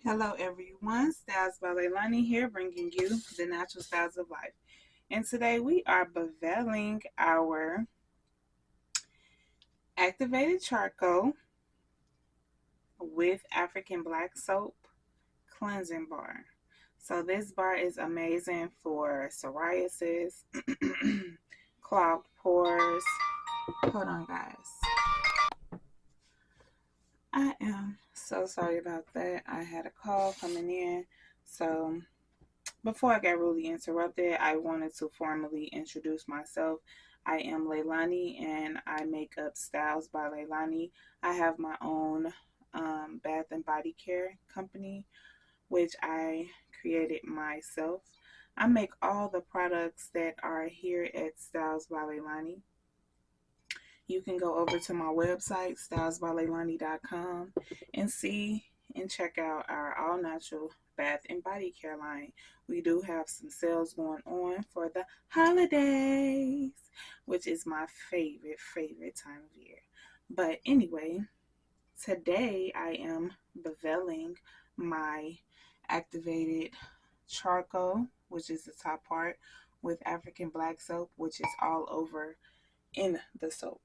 Hello everyone, Styles by Leilani here, bringing you the natural styles of life. And today we are beveling our activated charcoal with African black soap cleansing bar. So this bar is amazing for psoriasis, clogged pores. Hold on guys. I am so sorry about that. I had a call coming in. So before I got really interrupted, I wanted to formally introduce myself. I am Leilani and I make up Styles by Leilani. I have my own bath and body care company, which I created myself. I make all the products that are here at Styles by Leilani. You can go over to my website, StylesbyLailani.com, and see and check out our all natural bath and body care line. We do have some sales going on for the holidays, which is my favorite time of year. But anyway, today I am beveling my activated charcoal, which is the top part, with African black soap, which is all over in the soap.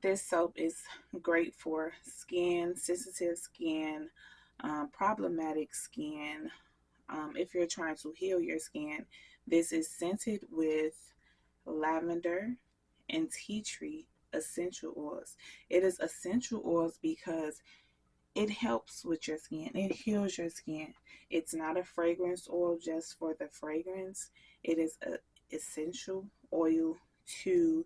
This soap is great for skin, sensitive skin, problematic skin. If you're trying to heal your skin, this is scented with lavender and tea tree essential oils. It is essential oils because it helps with your skin. It heals your skin. It's not a fragrance oil just for the fragrance. It is an essential oil to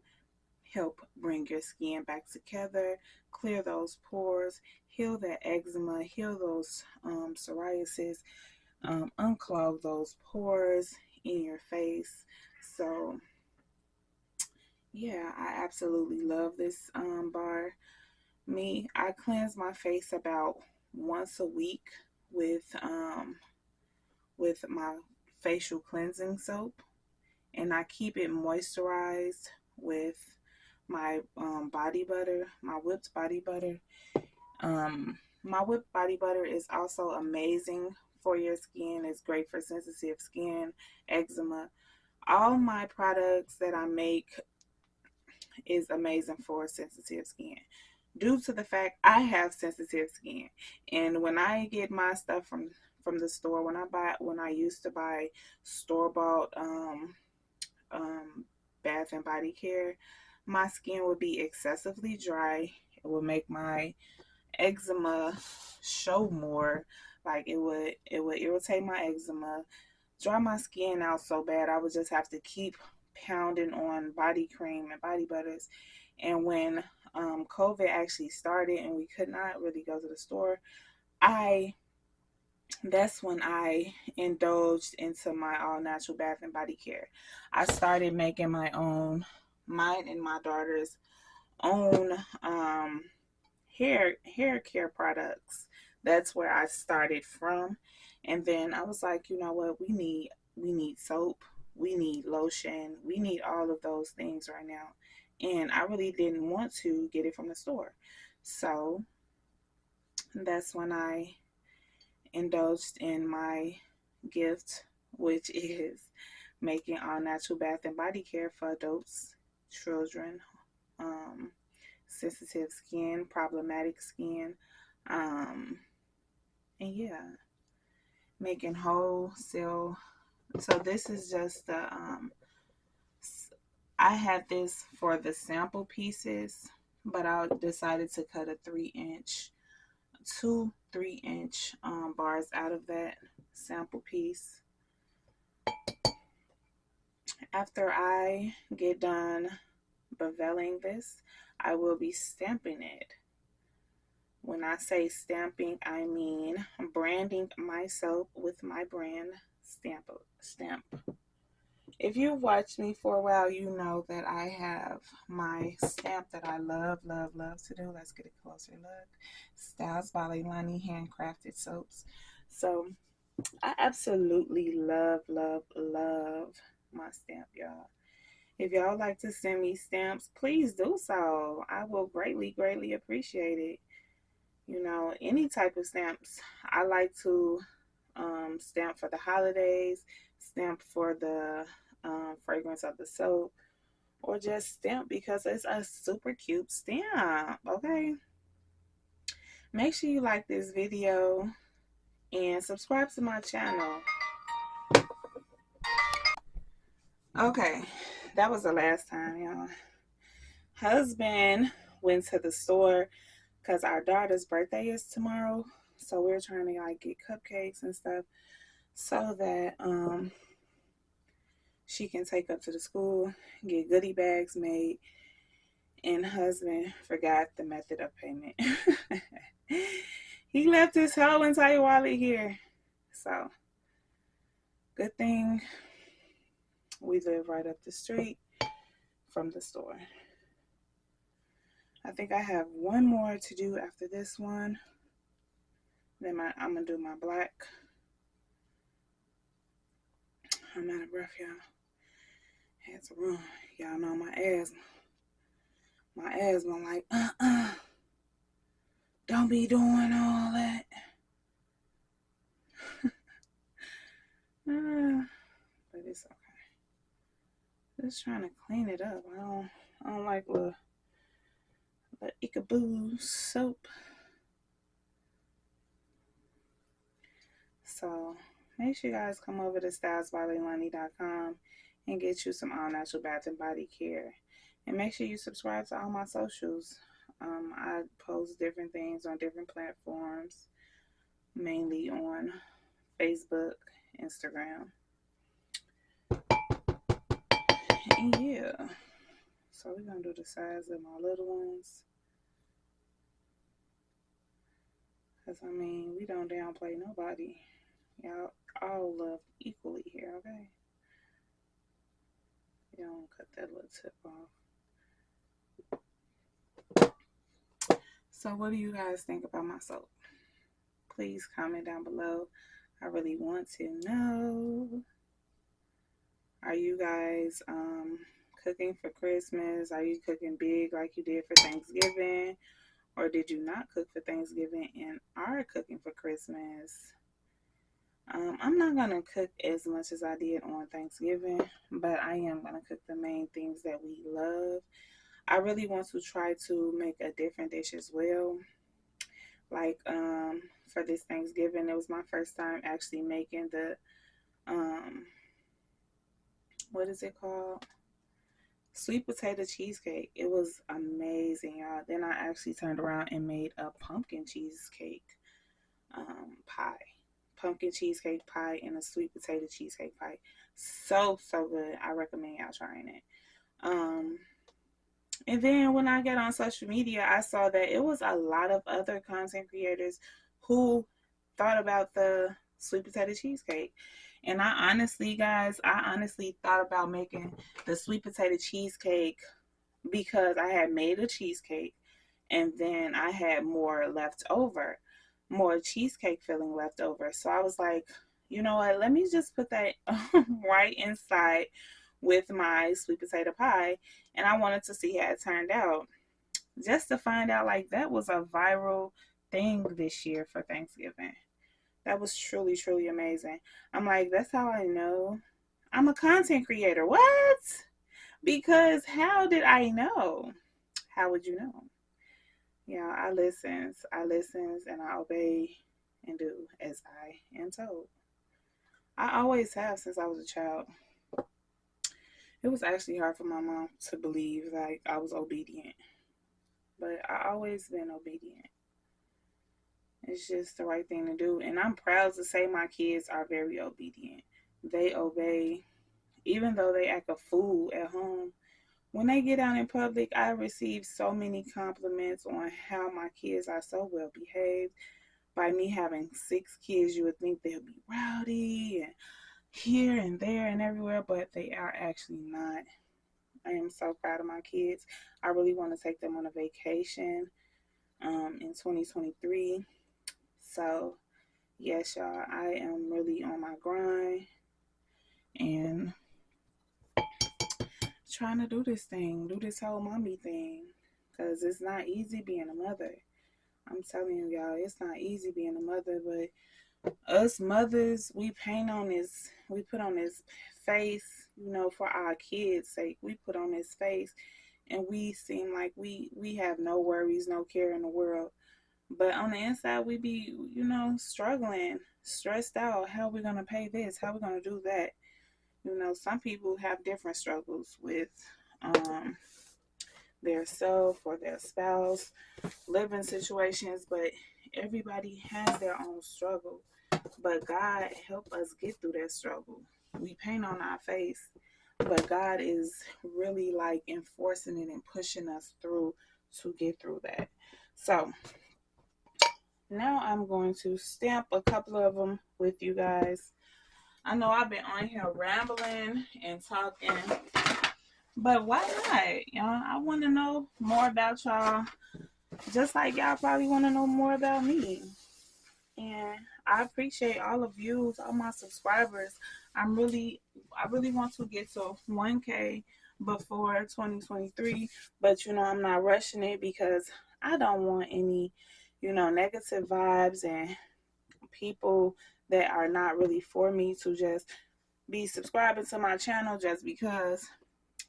help bring your skin back together, clear those pores, heal that eczema, heal those psoriasis, unclog those pores in your face. So, yeah, I absolutely love this bar. I cleanse my face about once a week with my facial cleansing soap, and I keep it moisturized with my body butter, my whipped body butter. My whipped body butter is also amazing for your skin. It's great for sensitive skin, eczema. All my products that I make is amazing for sensitive skin due to the fact I have sensitive skin. And when I get my stuff from the store, when I used to buy store bought bath and body care, my skin would be excessively dry. It would make my eczema show more. Like it would irritate my eczema, dry my skin out so bad I would just have to keep pounding on body cream and body butters. And when COVID actually started and we could not really go to the store, I that's when I indulged into my all natural bath and body care. I started making mine and my daughter's own hair care products. That's where I started from. And then I was like, you know what, we need soap, we need lotion, we need all of those things right now. And I really didn't want to get it from the store. So that's when I indulged in my gift, which is making all natural bath and body care for adults, children, um, sensitive skin, problematic skin, um, and yeah, making wholesale. So this is just the I had this for the sample pieces, but I decided to cut a 3-inch, two 3-inch bars out of that sample piece. After I get done beveling this, I will be stamping it. When I say stamping, I mean branding my soap with my brand stamp. If you've watched me for a while, you know that I have my stamp that I love to do. Let's get a closer look. Styles by Leilani handcrafted soaps. So I absolutely love my stamp, y'all. If y'all like to send me stamps, please do so. I will greatly appreciate it. you know, any type of stamps. I like to stamp for the holidays, stamp for the fragrance of the soap, or just stamp because it's a super cute stamp. Okay, make sure you like this video and subscribe to my channel. Okay, that was the last time, y'all. Husband went to the store because our daughter's birthday is tomorrow, so we're trying to like get cupcakes and stuff so that she can take up to the school, get goodie bags made, and husband forgot the method of payment. He left his whole entire wallet here. So, good thing we live right up the street from the store. I think I have one more to do after this one. Then I'm going to do my black. I'm out of breath, y'all. Had to run. Y'all know my asthma. My asthma like, don't be doing all that. But it's okay. Just trying to clean it up. I don't like the Icaboo soap. So make sure you guys come over to StylesbyLailani.com and get you some all natural bath and body care. And make sure you subscribe to all my socials. I post different things on different platforms, mainly on Facebook, Instagram. And yeah. So we're going to do the size of my little ones. Because, I mean, we don't downplay nobody. Y'all all love equally here, okay? You don't cut that little tip off. So what do you guys think about my soap? Please comment down below. I really want to know. Are you guys cooking for Christmas? Are you cooking big like you did for Thanksgiving? Or did you not cook for Thanksgiving and are cooking for Christmas? I'm not going to cook as much as I did on Thanksgiving, but I am going to cook the main things that we love. I really want to try to make a different dish as well. Like for this Thanksgiving, it was my first time actually making the, what is it called? Sweet potato cheesecake. It was amazing, y'all. Then I actually turned around and made a pumpkin cheesecake pie. Pumpkin cheesecake pie and a sweet potato cheesecake pie. So good. I recommend y'all trying it. And then when I got on social media, I saw that it was a lot of other content creators who thought about the sweet potato cheesecake. And I honestly, guys, thought about making the sweet potato cheesecake because I had made a cheesecake and then I had more left over, more cheesecake filling left over. So I was like, you know what, let me just put that right inside with my sweet potato pie. And I wanted to see how it turned out. Just to find out, like, that was a viral thing this year for Thanksgiving. That was truly, truly amazing. I'm like, that's how I know I'm a content creator. What? Because how did I know? How would you know? Yeah, I listens, and I obey and do as I am told. I always have since I was a child. It was actually hard for my mom to believe like I was obedient, but I always been obedient. It's just the right thing to do, and I'm proud to say my kids are very obedient. They obey, even though they act a fool at home. When they get out in public, I receive so many compliments on how my kids are so well behaved. By me having 6 kids, you would think they'll be rowdy and here and there and everywhere, but they are actually not. I am so proud of my kids. I really want to take them on a vacation in 2023. So, yes, y'all, I am really on my grind and trying to do this whole mommy thing, because it's not easy being a mother. I'm telling you, y'all, it's not easy being a mother, but us mothers, we put on this face, for our kids' sake. We put on this face, and we seem like we have no worries, no care in the world. But on the inside, we be, struggling, stressed out. How are we going to pay this? How are we going to do that? Some people have different struggles with um, their self or their spouse, living situations, but everybody has their own struggle. But God help us get through that struggle. We paint on our face, but God is really like enforcing it and pushing us through to get through that. So now I'm going to stamp a couple of them with you guys. I know I've been on here rambling and talking, but why not? Y'all, I want to know more about y'all, just like y'all probably want to know more about me. And I appreciate all of you, all my subscribers. I really want to get to 1K before 2023, but I'm not rushing it because I don't want any, negative vibes and people that are not really for me to just be subscribing to my channel just because.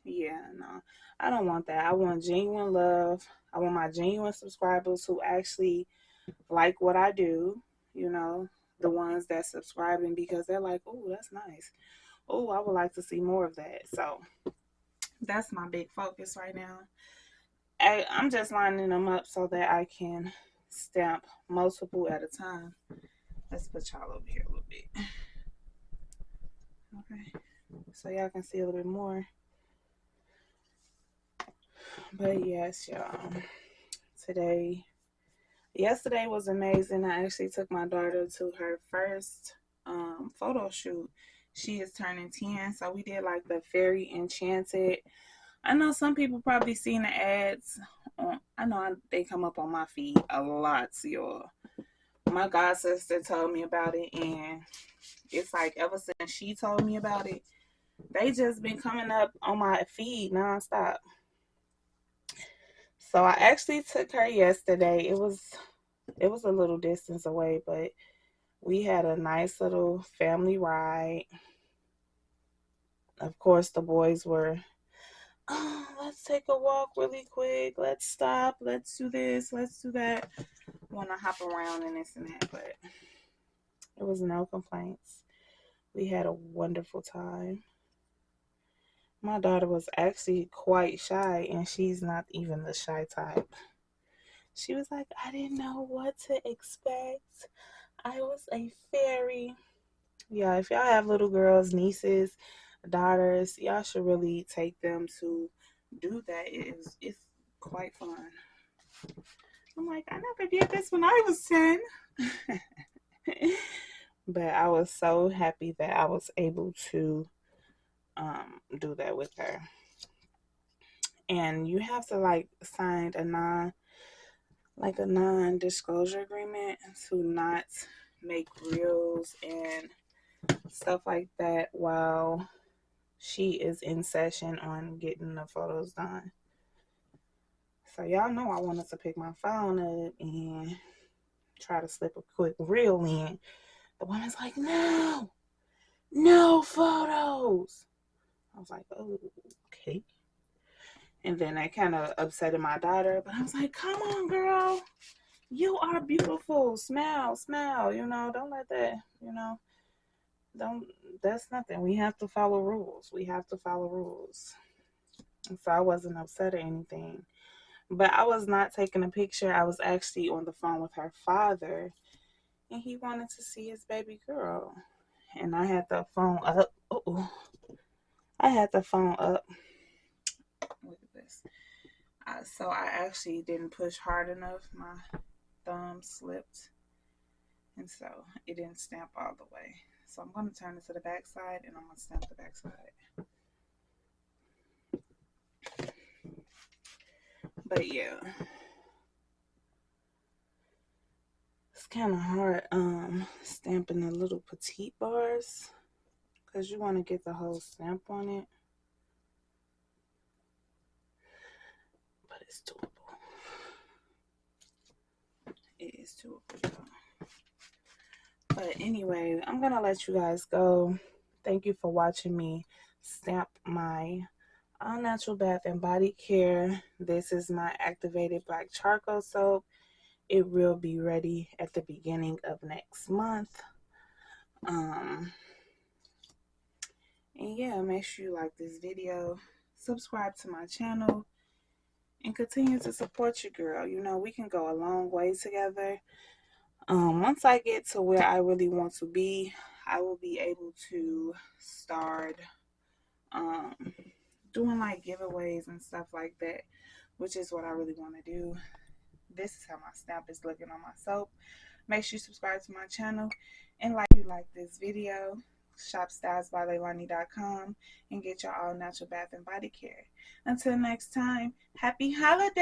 Yeah, no, I don't want that. I want genuine love. I want my genuine subscribers who actually like what I do, the ones that subscribing because they're like, oh, that's nice. Oh, I would like to see more of that. So that's my big focus right now. I'm just lining them up so that I can stamp multiple at a time. Let's put y'all over here a little bit. Okay, so y'all can see a little bit more. But yes, y'all, yesterday was amazing. I actually took my daughter to her first photo shoot. She is turning 10, so we did like the Fairy Enchanted. I know some people probably seen the ads. I know they come up on my feed a lot, y'all. My god sister told me about it, and it's like ever since she told me about it, they just been coming up on my feed nonstop. So I actually took her yesterday. It was a little distance away, but we had a nice little family ride. Of course, the boys were, oh, let's take a walk really quick. Let's stop. Let's do this. Let's do that. Want to hop around and this and that, but it was no complaints. We had a wonderful time. My daughter was actually quite shy, and she's not even the shy type. She was like, I didn't know what to expect. I was a fairy. Yeah, if y'all have little girls, nieces, daughters, y'all should really take them to do that. It's quite fun. I'm like, I never did this when I was 10. But I was so happy that I was able to do that with her. And you have to like sign a non-disclosure agreement to not make reels and stuff like that while she is in session on getting the photos done. So y'all know I wanted to pick my phone up and try to slip a quick reel in. The woman's like, no photos. I was like, oh, okay. And then that kind of upset my daughter, but I was like, come on, girl. You are beautiful. Smile. Don't let that, that's nothing. We have to follow rules. And so I wasn't upset or anything. But I was not taking a picture. I was actually on the phone with her father, and he wanted to see his baby girl. And I had the phone up. I had the phone up. Look at this. So I actually didn't push hard enough. My thumb slipped, and so it didn't stamp all the way. So I'm going to turn it to the back side, and I'm going to stamp the back side. But yeah, it's kind of hard stamping the little petite bars because you want to get the whole stamp on it, but it's doable. It is 2:03. But anyway, I'm gonna let you guys go. Thank you for watching me stamp my all natural bath and body care. This is my activated black charcoal soap. It will be ready at the beginning of next month. And yeah, make sure you like this video, subscribe to my channel, and continue to support your girl. You know, we can go a long way together. Once I get to where I really want to be, I will be able to start doing like giveaways and stuff like that, which is what I really want to do. This is how my stamp is looking on my soap. Make sure you subscribe to my channel, and like you like this video. Shop StylesbyLailani.com and get your all natural bath and body care. Until next time, happy holidays!